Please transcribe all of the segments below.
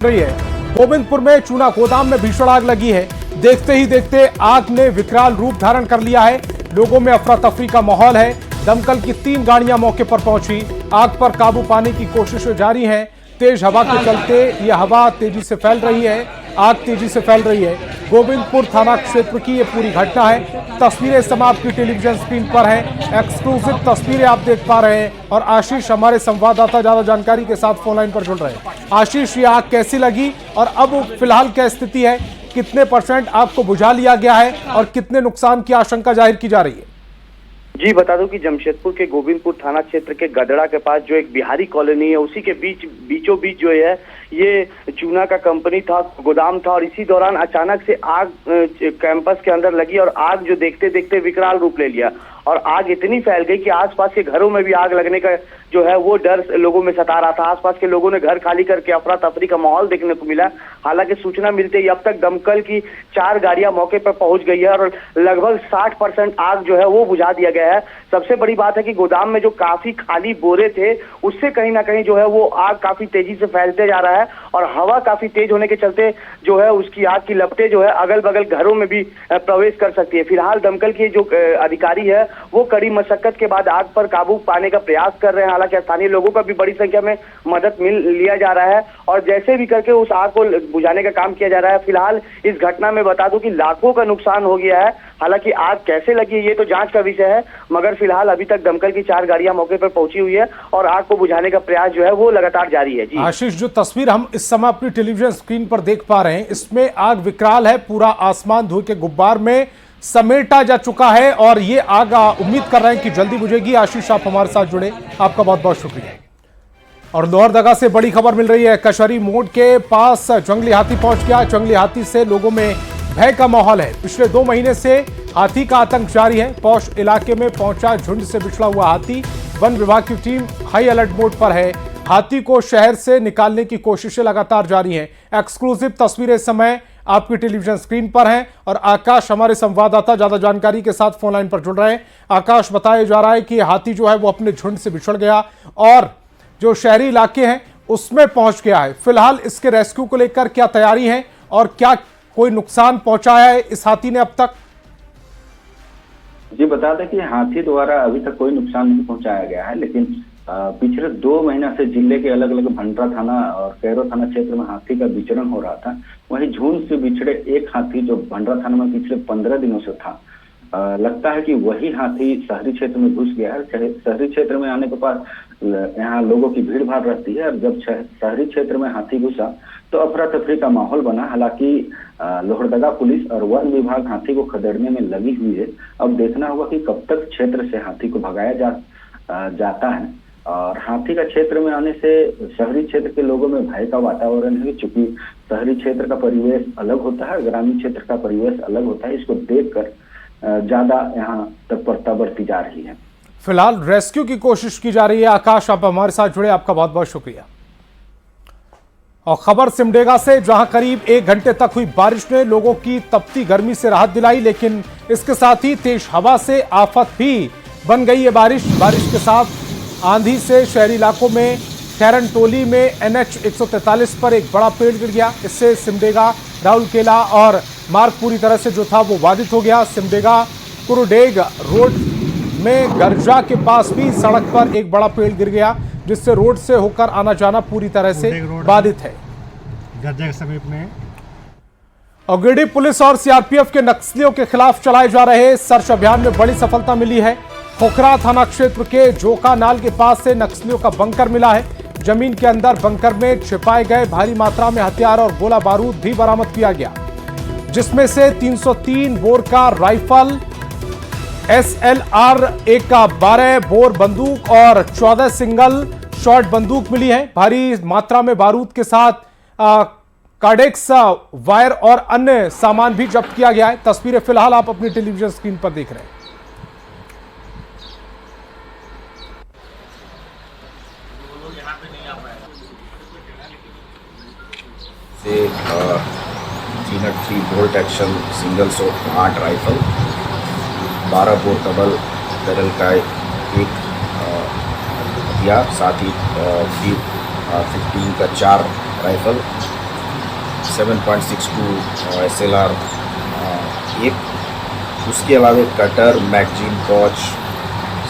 रही है। गोविंदपुर में चूना गोदाम में भीषण आग लगी है। देखते ही देखते आग ने विकराल रूप धारण कर लिया है। लोगों में अफरा तफरी का माहौल है। दमकल की 3 गाड़ियां मौके पर पहुंची। आग पर काबू पाने की कोशिशें जारी हैं। तेज हवा के चलते यह हवा तेजी से फैल रही है। आग तेजी से फैल रही है। गोविंदपुर थाना क्षेत्र की यह पूरी घटना है। तस्वीरें इस समय आपकी टेलीविजन स्क्रीन पर हैं। एक्सक्लूसिव तस्वीरें आप देख पा रहे हैं और आशीष हमारे संवाददाता ज्यादा जानकारी के साथ फोन लाइन पर जुड़ रहे हैं। आशीष, ये आग कैसी लगी और अब फिलहाल क्या स्थिति है? कितने % आग को बुझा लिया गया है और कितने नुकसान की आशंका जाहिर की जा रही है? जी बता दूं कि जमशेदपुर के गोविंदपुर थाना क्षेत्र के गदड़ा के पास जो एक बिहारी कॉलोनी है, उसी के बीचों बीच जो है ये चूना का कंपनी था, गोदाम था और इसी दौरान अचानक से आग कैंपस के अंदर लगी और आग जो देखते देखते विकराल रूप ले लिया और आग इतनी फैल गई कि आसपास के घरों में भी आग लगने का जो है वो डर लोगों में सता रहा था। आसपास के लोगों ने घर खाली करके अफरा तफरी का माहौल देखने को मिला। हालांकि सूचना मिलते ही अब तक दमकल की 4 गाड़ियां मौके पर पहुंच गई है और लगभग 60% आग जो है वो बुझा दिया गया है। सबसे बड़ी बात है कि गोदाम में जो काफी खाली बोरे थे उससे कहीं ना कहीं जो है वो आग काफी तेजी से फैलते जा रहा है और हवा काफी तेज होने के चलते जो है उसकी आग की लपटें जो है अगल बगल घरों में भी प्रवेश कर सकती है। फिलहाल दमकल के जो अधिकारी है वो कड़ी मशक्कत के बाद आग पर काबू पाने का प्रयास कर रहे हैं। हालांकि स्थानीय लोगों का भी बड़ी संख्या में मदद मिल लिया जा रहा है और जैसे भी करके उस आग को बुझाने का काम किया जा रहा है। फिलहाल इस घटना में बता दूं कि लाखों का नुकसान हो गया है। हालांकि आग कैसे लगी ये तो जांच का विषय है, मगर फिलहाल अभी तक दमकल की 4 गाड़ियां मौके पर पहुंची हुई है और आग को बुझाने का प्रयास जो है वो लगातार जारी है। जी आशीष, जो तस्वीर हम इस समय अपनी टेलीविजन स्क्रीन पर देख पा रहे हैं, इसमें आग विकराल है। पूरा आसमान धुएं के गुब्बार में समेटा जा चुका है और ये आग उम्मीद कर रहे हैं कि जल्दी बुझेगी। आशीष, आप हमारे साथ जुड़े, आपका बहुत बहुत शुक्रिया। और लोहरदगा से बड़ी खबर मिल रही है। कशहरी मोड़ के पास जंगली हाथी पहुंच गया। जंगली हाथी से लोगों में भय का माहौल है। पिछले 2 महीने से हाथी का आतंक जारी है। पौष इलाके में पहुंचा झुंड से बिछड़ा हुआ हाथी। वन विभाग की टीम हाई अलर्ट मोड पर है। हाथी को शहर से निकालने की कोशिशें लगातार जारी हैं। एक्सक्लूसिव तस्वीरें इस समय आपकी टेलीविजन स्क्रीन पर हैं और आकाश हमारे संवाददाता ज्यादा जानकारी के साथ फोन लाइन पर जुड़ रहे हैं। आकाश, बताया जा रहा है कि हाथी जो है वो अपने झुंड से बिछड़ गया और जो शहरी इलाके हैं उसमें पहुंच गया है। फिलहाल इसके रेस्क्यू को लेकर क्या तैयारी है और क्या कोई नुकसान पहुंचाया है इस हाथी ने अब तक? जी बता दें कि हाथी द्वारा अभी तक कोई नुकसान नहीं पहुंचाया गया है, लेकिन पिछले 2 महीना से जिले के अलग अलग भंडरा थाना और कैरो थाना क्षेत्र में हाथी का विचरण हो रहा था। वहीं झुंड से बिछड़े एक हाथी जो भंडरा थाना में पिछले 15 दिनों से था, लगता है कि वही हाथी शहरी क्षेत्र में घुस गया है। शहरी क्षेत्र में आने के बाद यहाँ लोगों की भीड़ भाड़ रहती है और जब शहरी क्षेत्र में हाथी घुसा तो अफरा तफरी का माहौल बना। हालांकि लोहरदगा पुलिस और वन विभाग हाथी को खदेड़ने में लगी हुई है। अब देखना होगा कि कब तक क्षेत्र से हाथी को भगाया जाता है। और हाथी का क्षेत्र में आने से शहरी क्षेत्र के लोगों में भय का वातावरण है, चूंकि शहरी क्षेत्र का परिवेश अलग होता है, ग्रामीण क्षेत्र का परिवेश अलग होता है। इसको देखकर ज्यादा यहाँ तत्परता बरती जा रही है। फिलहाल रेस्क्यू की कोशिश की जा रही है। आकाश, आप हमारे साथ जुड़े, आपका बहुत बहुत शुक्रिया। और खबर सिमडेगा से, जहां करीब 1 घंटे तक हुई बारिश ने लोगों की तपती गर्मी से राहत दिलाई, लेकिन इसके साथ ही तेज हवा से आफत भी बन गई है। बारिश के साथ आंधी से शहरी इलाकों में खैरन टोली में NH 143 पर एक बड़ा पेड़ गिर गया। इससे सिमडेगा राउरकेला और मार्ग पूरी तरह से जो था वो बाधित हो गया। सिमडेगा कुरुडेग रोड में गर्जा के पास भी सड़क पर एक बड़ा पेड़ गिर गया, जिससे रोड से होकर आना जाना पूरी तरह से बाधित है। गर्जा के समीप में और गिरिडीह पुलिस और CRPF के नक्सलियों के खिलाफ चलाए जा रहे सर्च अभियान में बड़ी सफलता मिली है। खोखरा थाना क्षेत्र के जोका नाल के पास से नक्सलियों का बंकर मिला है। जमीन के अंदर बंकर में छिपाए गए भारी मात्रा में हथियार और गोला बारूद भी बरामद किया गया, जिसमें से 303 बोर का राइफल, SLR 1 का 12 बोर बंदूक और 14 सिंगल शॉट बंदूक मिली है। भारी मात्रा में बारूद के साथ कार्डेक्स वायर और अन्य सामान भी जब्त किया गया है। तस्वीरें फिलहाल आप अपनी टेलीविजन स्क्रीन पर देख रहे हैं। से 303 bolt action single shot 8 rifle, 12 bore double barrel का एक हथियार, साथ ही 15 का 4 राइफल, 7.62 SLR 1, उसके अलावा कटर, मैगजीन पॉच,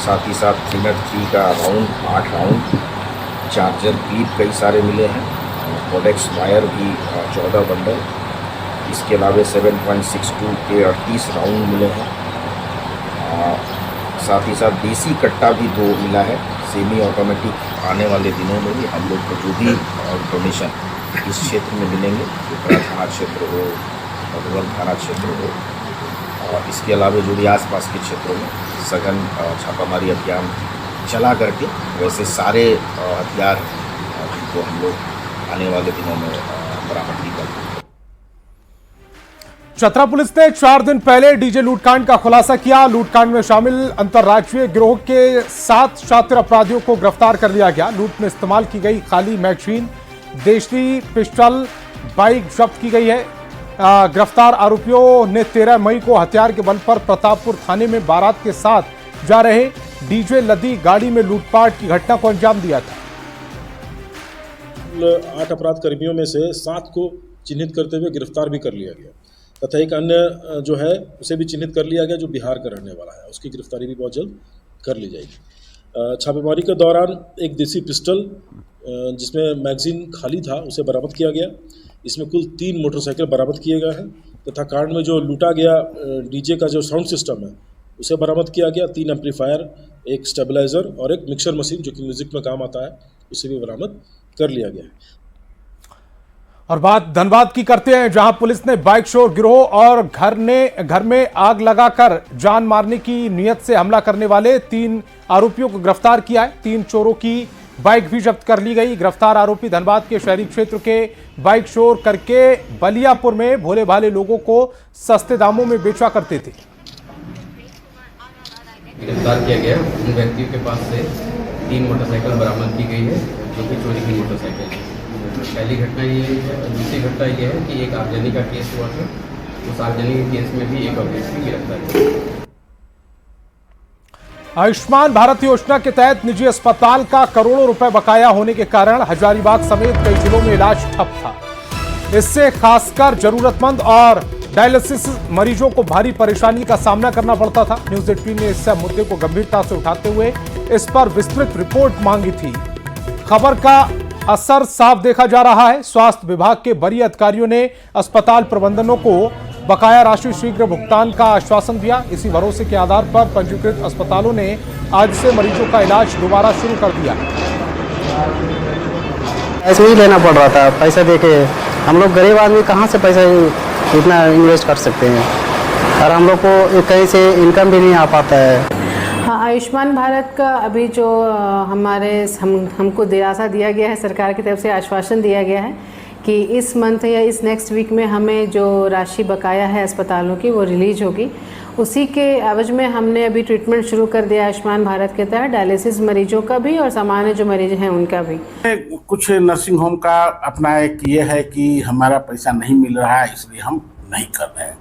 साथ ही साथ 303 का राउंड 8 राउंड, चार्जर क्लिप कई सारे मिले हैं, कोडेक्स वायर भी 14 बंडल, इसके अलावा 7.62 के 38 राउंड मिले हैं, साथ ही साथ देसी कट्टा भी 2 मिला है। सेमी ऑटोमेटिक आने वाले दिनों में भी हम लोग को जो भी इंफॉर्मेशन इस क्षेत्र में मिलेंगे, उपरा थाना क्षेत्र हो, मधुबन थाना क्षेत्र हो, और इसके अलावा जो भी आसपास के क्षेत्रों में सघन छापामारी अभियान चला करके वैसे सारे हथियार जिनको हम लोग आने वाले दिनों में बरामद भी करेंगे। चतरा पुलिस ने 4 दिन पहले डीजे लूटकांड का खुलासा किया। लूटकांड में शामिल अंतर्राज्यीय गिरोह के 7 शातिर अपराधियों को गिरफ्तार कर लिया गया। लूट में इस्तेमाल की गई खाली मैगजीन, देशी पिस्टल, बाइक जब्त की गई है। गिरफ्तार आरोपियों ने 13 मई को हथियार के बल पर प्रतापपुर थाने में बारात के साथ जा रहे डीजे लदी गाड़ी में लूटपाट की घटना को अंजाम दिया था। 8 अपराध कर्मियों में से 7 को चिन्हित करते हुए गिरफ्तार भी कर लिया गया तथा एक अन्य जो है उसे भी चिन्हित कर लिया गया जो बिहार का रहने वाला है। उसकी गिरफ्तारी भी बहुत जल्द कर ली जाएगी। छापेमारी के दौरान एक देसी पिस्टल जिसमें मैगजीन खाली था उसे बरामद किया गया। इसमें कुल 3 मोटरसाइकिल बरामद किए गए हैं तथा कांड में जो लूटा गया डीजे का जो साउंड सिस्टम है उसे बरामद किया गया। 3 एम्पलीफायर, एक स्टेबलाइजर और एक मिक्सर मशीन जो कि म्यूजिक में काम आता है उसे भी बरामद कर लिया गया है। और बात धनबाद की करते हैं, जहां पुलिस ने बाइक चोर गिरोह और घर में आग लगाकर जान मारने की नीयत से हमला करने वाले 3 आरोपियों को गिरफ्तार किया है। 3 चोरों की बाइक भी जब्त कर ली गई। गिरफ्तार आरोपी धनबाद के शहरी क्षेत्र के बाइक चोर करके बलियापुर में भोले भाले लोगों को सस्ते दामों में बेचा करते थे। गिरफ्तार किया गया उन व्यक्तियों के पास से 3 मोटरसाइकिल बरामद की गई है जो कि चोरी की मोटरसाइकिल है। पहली घटना ये है। दूसरी घटना ये है कि एक आगजनी का केस हुआ था, उस आगजनी के केस में भी एक अभियुक्त की गिरफ्तारी हुई। आयुष्मान भारत योजना के तहत निजी अस्पताल का करोड़ों रुपए बकाया होने के कारण हजारीबाग समेत कई जिलों में इलाज ठप था। इससे खासकर जरूरतमंद और डायलिसिस मरीजों को भारी परेशानी का सामना करना पड़ता था। न्यूज 18 ने इस मुद्दे को गंभीरता से उठाते हुए इस पर विस्तृत रिपोर्ट मांगी थी। खबर का असर साफ देखा जा रहा है। स्वास्थ्य विभाग के वरीय अधिकारियों ने अस्पताल प्रबंधनों को बकाया राशि शीघ्र भुगतान का आश्वासन दिया। इसी भरोसे के आधार पर पंजीकृत अस्पतालों ने आज से मरीजों का इलाज दोबारा शुरू कर दिया। ऐसे ही लेना पड़ रहा था, पैसा देके हम लोग गरीब आदमी कहाँ से पैसा इतना इन्वेस्ट कर सकते हैं, और हम लोग को कहीं से इनकम भी नहीं आ पाता है। हाँ, आयुष्मान भारत का अभी जो हमको दिलासा दिया गया है, सरकार की तरफ से आश्वासन दिया गया है कि इस मंथ या इस नेक्स्ट वीक में हमें जो राशि बकाया है अस्पतालों की वो रिलीज होगी। उसी के एवज में हमने अभी ट्रीटमेंट शुरू कर दिया आयुष्मान भारत के तहत, डायलिसिस मरीजों का भी और सामान्य जो मरीज हैं उनका भी। कुछ नर्सिंग होम का अपना एक ये है कि हमारा पैसा नहीं मिल रहा है इसलिए हम नहीं कर रहे हैं।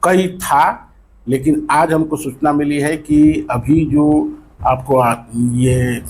कई था, लेकिन आज हमको सूचना मिली है कि अभी जो आपको ये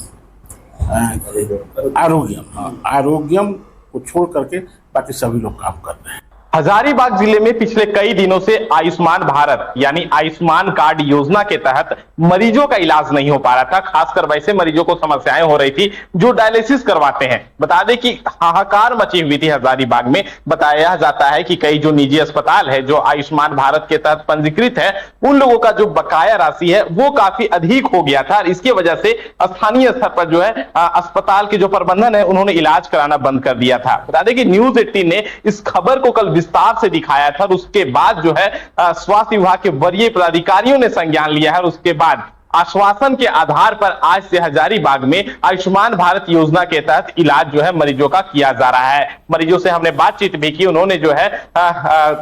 आरोग्यम को छोड़ करके बाकी सभी लोग काम कर रहे हैं। हजारीबाग जिले में पिछले कई दिनों से आयुष्मान भारत यानी आयुष्मान कार्ड योजना के तहत मरीजों का इलाज नहीं हो पा रहा था। खासकर वैसे मरीजों को समस्याएं हो रही थी जो डायलिसिस करवाते हैं। बता दें कि हाहाकार मची हुई थी हजारीबाग में। बताया जाता है कि कई जो निजी अस्पताल है जो आयुष्मान भारत के तहत पंजीकृत है, उन लोगों का जो बकाया राशि है वो काफी अधिक हो गया था। इसकी वजह से स्थानीय स्तर पर जो है अस्पताल के जो प्रबंधन है उन्होंने इलाज कराना बंद कर दिया था। बता दें कि न्यूज 18 ने इस खबर को कल विस्तार से दिखाया था और उसके बाद जो है स्वास्थ्य विभाग के वरीय पदाधिकारियों ने संज्ञान लिया है और उसके बाद आश्वासन के आधार पर आज से हजारीबाग में आयुष्मान भारत योजना के तहत इलाज जो है मरीजों का किया जा रहा है। मरीजों से हमने बातचीत भी की, उन्होंने जो है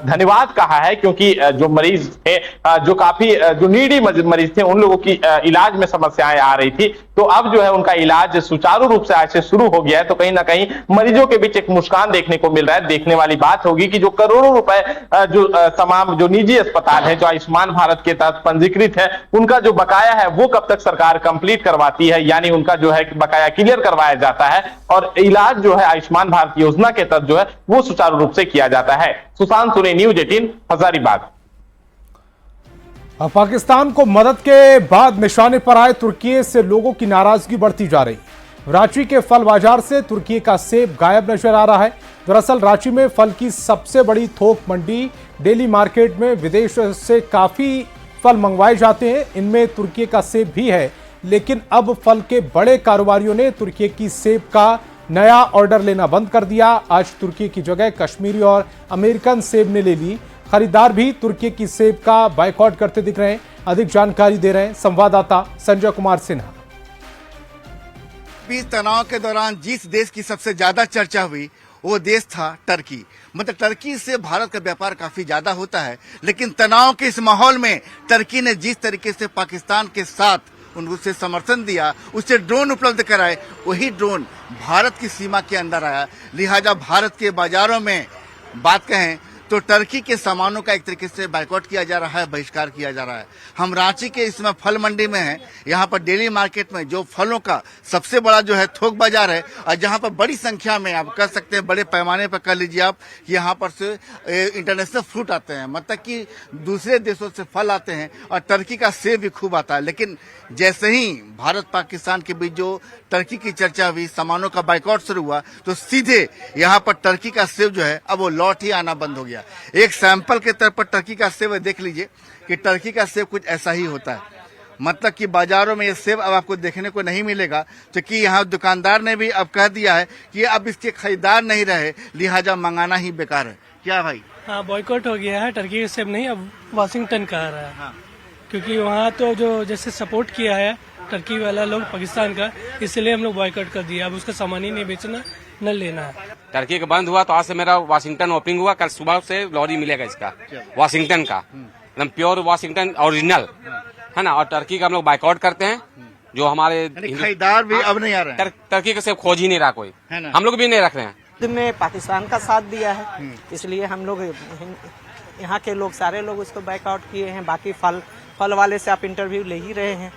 धन्यवाद कहा है क्योंकि जो मरीज थे जो काफी जो नीडी मरीज थे उन लोगों की इलाज में समस्याएं आ रही थी, तो तो अब जो है उनका इलाज सुचारू रूप से आज से शुरू हो गया है। तो कहीं ना कहीं मरीजों के बीच एक मुस्कान देखने को मिल रहा है। देखने वाली बात होगी कि जो करोड़ों रुपए जो तमाम जो निजी अस्पताल है जो आयुष्मान भारत के तहत पंजीकृत है, उनका जो बकाया है वो कब तक सरकार कंप्लीट करवाती है, यानी उनका जो है बकाया क्लियर करवाया जाता है और इलाज जो है आयुष्मान भारत योजना के तहत जो है वो सुचारू रूप से किया जाता है। सुशांत सुने, न्यूज 18, हजारीबाग। पाकिस्तान को मदद के बाद निशाने पर आए तुर्की से लोगों की नाराजगी बढ़ती जा रही। रांची के फल बाजार से तुर्की का सेब गायब नजर आ रहा है। दरअसल रांची में फल की सबसे बड़ी थोक मंडी डेली मार्केट में विदेश से काफी फल मंगवाए जाते हैं, इनमें तुर्की का सेब भी है। लेकिन अब फल के बड़े कारोबारियों ने तुर्की की सेब का नया ऑर्डर लेना बंद कर दिया। आज तुर्की की जगह कश्मीरी और अमेरिकन सेब ने ले ली। खरीदार भी तुर्की की सेब का बायकॉट करते दिख रहे हैं। अधिक जानकारी दे रहे हैं संवाददाता संजय कुमार सिन्हा। बीच तनाव के दौरान जिस देश की सबसे ज्यादा चर्चा हुई वो देश था टर्की। मतलब टर्की से भारत का व्यापार काफी ज्यादा होता है, लेकिन तनाव के इस माहौल में टर्की ने जिस तरीके से पाकिस्तान के साथ उनसे समर्थन दिया, उससे ड्रोन उपलब्ध कराए, वही ड्रोन भारत की सीमा के अंदर आया। लिहाजा भारत के बाजारों में बात कहें तो टर्की के सामानों का एक तरीके से बायकॉट किया जा रहा है, बहिष्कार किया जा रहा है। हम रांची के इसमें फल मंडी में हैं। यहाँ पर डेली मार्केट में जो फलों का सबसे बड़ा जो है थोक बाजार है और जहाँ पर बड़ी संख्या में आप कह सकते हैं, बड़े पैमाने पर कर लीजिए आप, यहाँ पर से इंटरनेशनल फ्रूट आते हैं, मतलब कि दूसरे देशों से फल आते हैं और टर्की का सेब भी खूब आता है। लेकिन जैसे ही भारत पाकिस्तान के बीच जो टर्की की चर्चा हुई, सामानों का बायकॉट शुरू हुआ, तो सीधे यहाँ पर टर्की का सेब जो है अब वो लौट ही आना बंद हो गया। एक सैंपल के तौर पर टर्की का सेब देख लीजिए कि टर्की का सेब कुछ ऐसा ही होता है। मतलब कि बाजारों में ये सेब अब आपको देखने को नहीं मिलेगा, क्योंकि यहाँ दुकानदार ने भी अब कह दिया है कि अब इसके खरीदार नहीं रहे, लिहाजा मंगाना ही बेकार है। क्या भाई? हाँ, बॉयकॉट हो गया है। टर्की का सेब नहीं, अब वाशिंगटन का आ रहा है। हाँ। क्योंकि वहाँ तो जो जैसे सपोर्ट किया है टर्की वाला लोग पाकिस्तान का, इसलिए हम लोग बॉयकॉट कर दिया। अब उसका सामान ही नहीं बेचना, न लेना है। टर्की का बंद हुआ तो आज से मेरा वाशिंगटन ओपनिंग हुआ। कल सुबह से लॉरी मिलेगा इसका, वाशिंगटन का, एकदम प्योर वाशिंगटन ओरिजिनल है ना। और टर्की का हम लोग बायकॉट करते हैं। जो हमारे खरीदार भी अब नहीं आ रहे हैं। टर्की का सेब खोज ही नहीं रहा कोई, हम लोग भी नहीं रख रहे हैं। में पाकिस्तान का साथ दिया है, इसलिए हम लोग यहाँ के लोग सारे लोग उसको बायकॉट किए हैं। बाकी फल वाले से आप इंटरव्यू ले ही रहे हैं,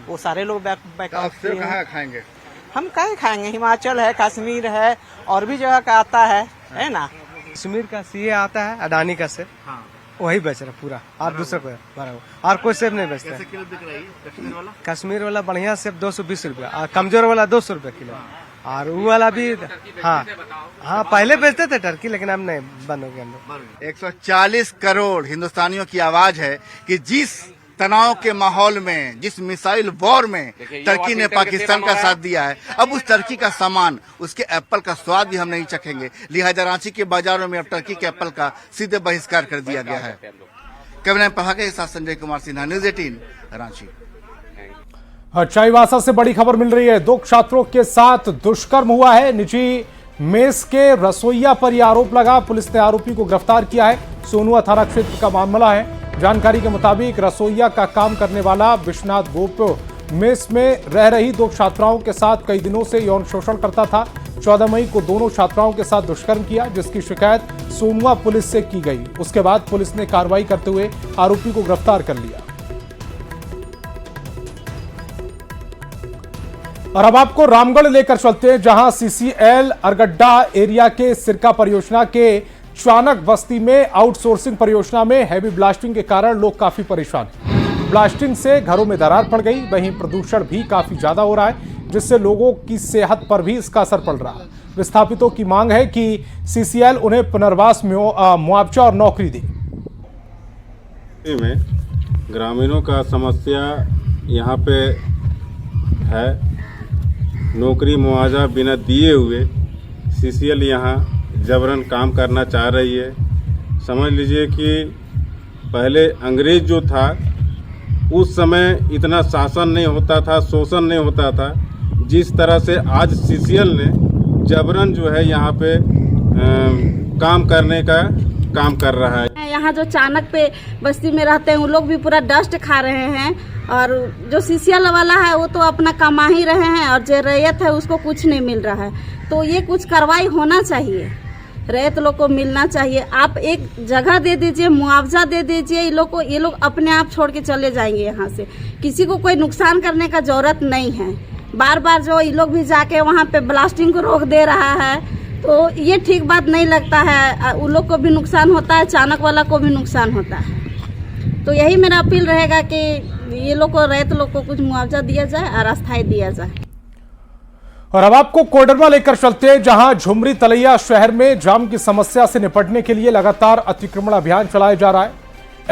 वो सारे लोग बायकॉट किए हैं। खाएंगे हम कहीं खाएंगे, हिमाचल है, कश्मीर है, और भी जगह का आता है ना। कश्मीर का सीए आता है, अडानी का सेब, वही बेच रहा पूरा, और दूसरा कोई और कोई सेब नहीं बेचता। किलो बिक रही है कश्मीर वाला बढ़िया सेब 220 रुपया, और कमजोर वाला 200 रुपया किलो। और वो वाला भी हाँ पहले बेचते थे टर्की, लेकिन अब नहीं, बंद हो गया। 140 करोड़ हिंदुस्तानियों की आवाज है कि जिस तनाव के माहौल में, जिस मिसाइल वॉर में टर्की ने पाकिस्तान का साथ दिया है, अब उस टर्की का सामान, उसके एप्पल का स्वाद भी हम नहीं चखेंगे। लिहाजा रांची के बाजारों में अब टर्की के एप्पल का सीधे बहिष्कार कर दिया गया है। कैमरा पढ़ा के साथ संजय कुमार सिन्हा, न्यूज 18 रांची। चाईबासा से बड़ी खबर मिल रही है। 2 छात्रों के साथ दुष्कर्म हुआ है। निजी मेस के रसोइया पर यह आरोप लगा। पुलिस ने आरोपी को गिरफ्तार किया है। सोनुआ थाना क्षेत्र का मामला है। जानकारी के मुताबिक रसोइया का काम करने वाला विश्वनाथ गोप मेस में रह रही 2 छात्राओं के साथ कई दिनों से यौन शोषण करता था। 14 मई को दोनों छात्राओं के साथ दुष्कर्म किया, जिसकी शिकायत सोनुआ पुलिस से की गई। उसके बाद पुलिस ने कार्रवाई करते हुए आरोपी को गिरफ्तार कर लिया। और अब आपको रामगढ़ लेकर चलते हैं, जहां सीसीएल अरगड्डा एरिया के सिरका परियोजना के चाणक बस्ती में आउटसोर्सिंग परियोजना में हैवी ब्लास्टिंग के कारण लोग काफी परेशान हैं। ब्लास्टिंग से घरों में दरार पड़ गई, वहीं प्रदूषण भी काफी ज्यादा हो रहा है, जिससे लोगों की सेहत पर भी इसका असर पड़ रहा है। विस्थापितों की मांग है कि सीसीएल उन्हें पुनर्वास मुआवजा और नौकरी दे। में ग्रामीणों का समस्या यहाँ पे है, नौकरी मुआवजा बिना दिए हुए सीसीएल यहाँ जबरन काम करना चाह रही है। समझ लीजिए कि पहले अंग्रेज जो था उस समय इतना शासन नहीं होता था, शोषण नहीं होता था, जिस तरह से आज सीसीएल ने जबरन जो है यहाँ पे काम करने का काम कर रहा है। यहाँ जो चाणक पे बस्ती में रहते हैं वो लोग भी पूरा डस्ट खा रहे हैं, और जो सीसीएल वाला है वो तो अपना कमा ही रहे हैं, और जो रैयत है उसको कुछ नहीं मिल रहा है। तो ये कुछ कार्रवाई होना चाहिए, रैयत लोग को मिलना चाहिए। आप एक जगह दे दीजिए, मुआवजा दे दीजिए, ये लोग अपने आप छोड़ के चले जाएंगे यहाँ से। किसी को कोई नुकसान करने का जरूरत नहीं है। बार बार जो ये लोग भी जाके वहाँ पे ब्लास्टिंग को रोक दे रहा है, तो ये ठीक बात नहीं लगता है। उन लोग को भी नुकसान होता है, चाणक वाला को भी नुकसान होता है। तो यही मेरा अपील रहेगा कि ये लोग को, रैयत लोग को कुछ मुआवजा दिया जाए और अस्थायी दिया जाए। और अब आपको कोडरमा लेकर चलते हैं, जहां झुमरी तलैया शहर में जाम की समस्या से निपटने के लिए लगातार अतिक्रमण अभियान चलाया जा रहा है।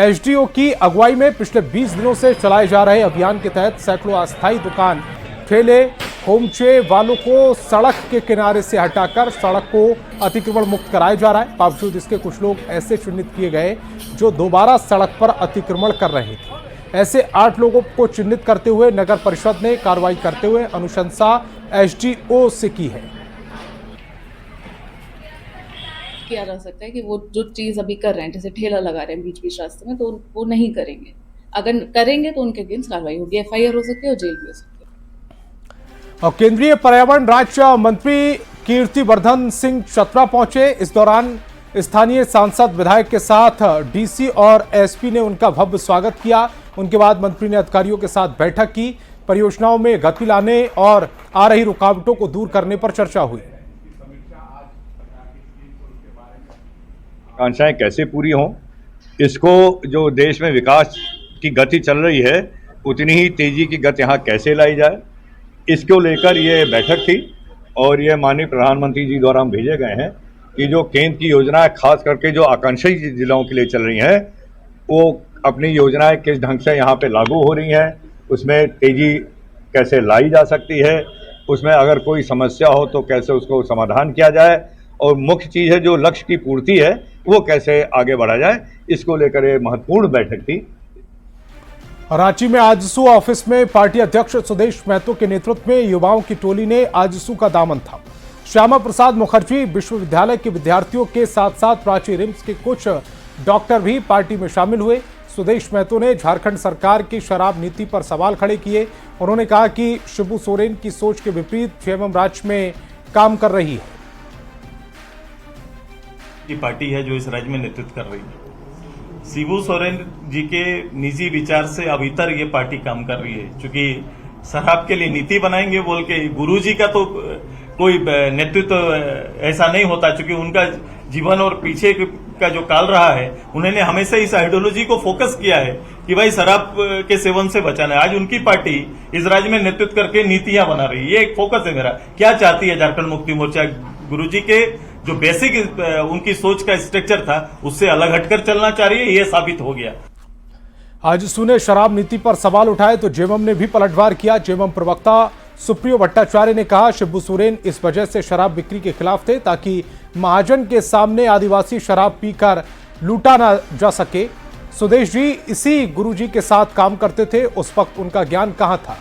एसडीओ की अगुवाई में पिछले 20 दिनों से चलाए जा रहे अभियान के तहत सैकड़ों अस्थायी दुकान, ठेले, होमस्टे वालों को सड़क के किनारे से हटाकर सड़क को अतिक्रमण मुक्त कराया जा रहा है। बावजूद इसके कुछ लोग ऐसे चिन्हित किए गए जो दोबारा सड़क पर अतिक्रमण कर रहे थे। ऐसे 8 लोगों को चिन्हित करते हुए नगर परिषद ने कार्रवाई करते हुए अनुशंसा एसडीओ से की है। किया जा सकता है कि वो जो चीज अभी कर रहे हैं, जैसे ठेला लगा रहे हैं बीच बीच रास्ते में, तो वो नहीं करेंगे। अगर करेंगे तो उनके अगेंस्ट कार्रवाई होगी, एफआईआर हो सकती है और जेल भी हो सकती है। और केंद्रीय पर्यावरण राज्य मंत्री कीर्तिवर्धन सिंह चतरा पहुंचे। इस दौरान स्थानीय सांसद विधायक के साथ डीसी और एसपी ने उनका भव्य स्वागत किया। उनके बाद मंत्री ने अधिकारियों के साथ बैठक की। परियोजनाओं में गति लाने और आ रही रुकावटों को दूर करने पर चर्चा हुई। आकांक्षाएं कैसे पूरी हों, इसको जो देश में विकास की गति चल रही है उतनी ही तेजी की गति यहाँ कैसे लाई जाए, इसको लेकर ये बैठक थी। और ये माननीय प्रधानमंत्री जी द्वारा हम भेजे गए हैं कि जो केंद्र की योजनाएं खास करके जो आकांक्षी जिलों के लिए चल रही हैं, वो अपनी योजनाएं किस ढंग से यहाँ पे लागू हो रही हैं, उसमें तेजी कैसे लाई जा सकती है, उसमें अगर कोई समस्या हो तो कैसे उसको समाधान किया जाए, और मुख्य चीज़ है जो लक्ष्य की पूर्ति है वो कैसे आगे बढ़ा जाए, इसको लेकर ये महत्वपूर्ण बैठक थी। रांची में आजसू ऑफिस में पार्टी अध्यक्ष सुदेश महतो के नेतृत्व में युवाओं की टोली ने आजसू का दामन थामा। श्यामा प्रसाद मुखर्जी विश्वविद्यालय के विद्यार्थियों के साथ साथ रांची रिम्स के कुछ डॉक्टर भी पार्टी में शामिल हुए। सुदेश महतो ने झारखंड सरकार की शराब नीति पर सवाल खड़े किए। उन्होंने कहा कि शिबू सोरेन की सोच के विपरीत जेएमएम राज्य में काम कर रही है। ये पार्टी है जो इस राज्य में नेतृत्व कर रही है। शिबू सोरेन जी के निजी विचार से अब इतर ये पार्टी काम कर रही है। क्योंकि शराब के लिए नीति बनाएंगे बोल के, गुरुजी का तो कोई नेतृत्व ऐसा नहीं होता, क्योंकि उनका जीवन और पीछे का जो काल रहा है, उन्होंने हमेशा इस आइडियोलॉजी को फोकस किया है कि भाई शराब के सेवन से बचाना है। आज उनकी पार्टी इस राज्य में नेतृत्व करके नीतियां बना रही है। ये एक फोकस है मेरा। क्या चाहती है झारखंड मुक्ति मोर्चा? गुरुजी के जो बेसिक उनकी सोच का स्ट्रक्चर था उससे अलग हटकर चलना चाह रही है, ये साबित हो गया। आजसू ने शराब नीति पर सवाल उठाए तो जेएमएम ने भी पलटवार किया। जेएमएम प्रवक्ता सुप्रियो भट्टाचार्य ने कहा शिबू सोरेन इस वजह से शराब बिक्री के खिलाफ थे ताकि महाजन के सामने आदिवासी शराब पीकर लूटा ना जा सके। सुदेश जी इसी गुरुजी के साथ काम करते थे, उस वक्त उनका ज्ञान कहां था?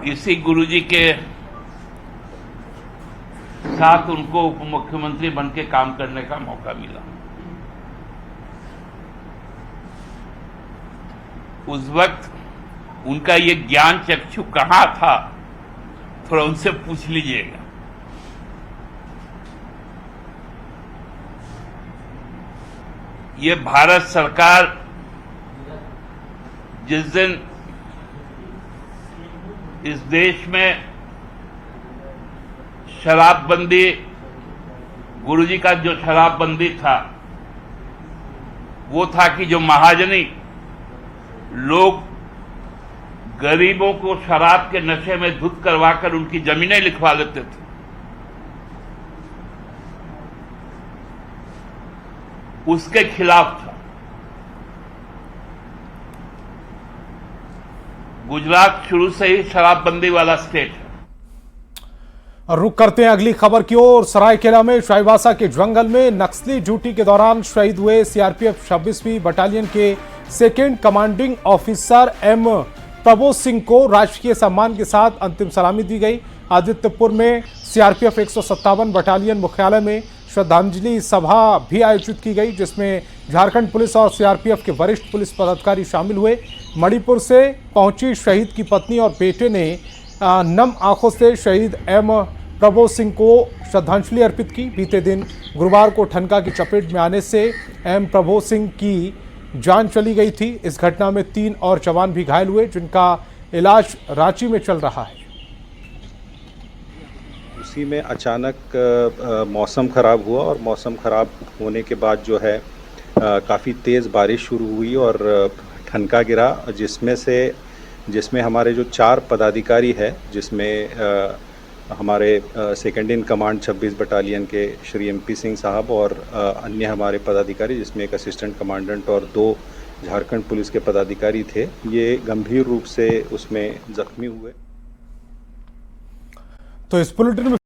इसी गुरुजी के साथ उनको उप मुख्यमंत्री बन के काम करने का मौका मिला। उस वक्त उनका ये ज्ञान चक्षु कहां था, थोड़ा उनसे पूछ लीजिएगा। ये भारत सरकार जिस दिन इस देश में शराबबंदी, गुरुजी का जो शराबबंदी था वो था कि जो महाजनी लोग गरीबों को शराब के नशे में धुत करवाकर उनकी जमीनें लिखवा लेते थे, उसके खिलाफ था। गुजरात शुरू से ही शराबबंदी वाला स्टेट है। रुक करते हैं अगली खबर की ओर। सरायकेला में चाईबासा के जंगल में नक्सली ड्यूटी के दौरान शहीद हुए सीआरपीएफ 26वीं बटालियन के second commanding officer M Prabodh Singh को राजकीय सम्मान के साथ अंतिम सलामी दी गई। आदित्यपुर में सीआरपीएफ 157 बटालियन मुख्यालय में श्रद्धांजलि सभा भी आयोजित की गई, जिसमें झारखंड पुलिस और सीआरपीएफ के वरिष्ठ पुलिस पदाधिकारी शामिल हुए। मणिपुर से पहुंची शहीद की पत्नी और बेटे ने नम आंखों से शहीद एम प्रभो सिंह को श्रद्धांजलि अर्पित की। बीते दिन गुरुवार को ठनका की चपेट में आने से एम प्रभो सिंह की जान चली गई थी। इस घटना में 3 और जवान भी घायल हुए, जिनका इलाज रांची में चल रहा है। उसी में अचानक मौसम ख़राब हुआ और मौसम ख़राब होने के बाद जो है काफ़ी तेज़ बारिश शुरू हुई और ठनका गिरा, जिसमें हमारे जो 4 पदाधिकारी है, जिसमें हमारे सेकंड इन कमांड 26 बटालियन के श्री एमपी सिंह साहब और अन्य हमारे पदाधिकारी, जिसमें एक असिस्टेंट कमांडेंट और 2 झारखंड पुलिस के पदाधिकारी थे, ये गंभीर रूप से उसमें जख्मी हुए। तो इस बुलेटिन में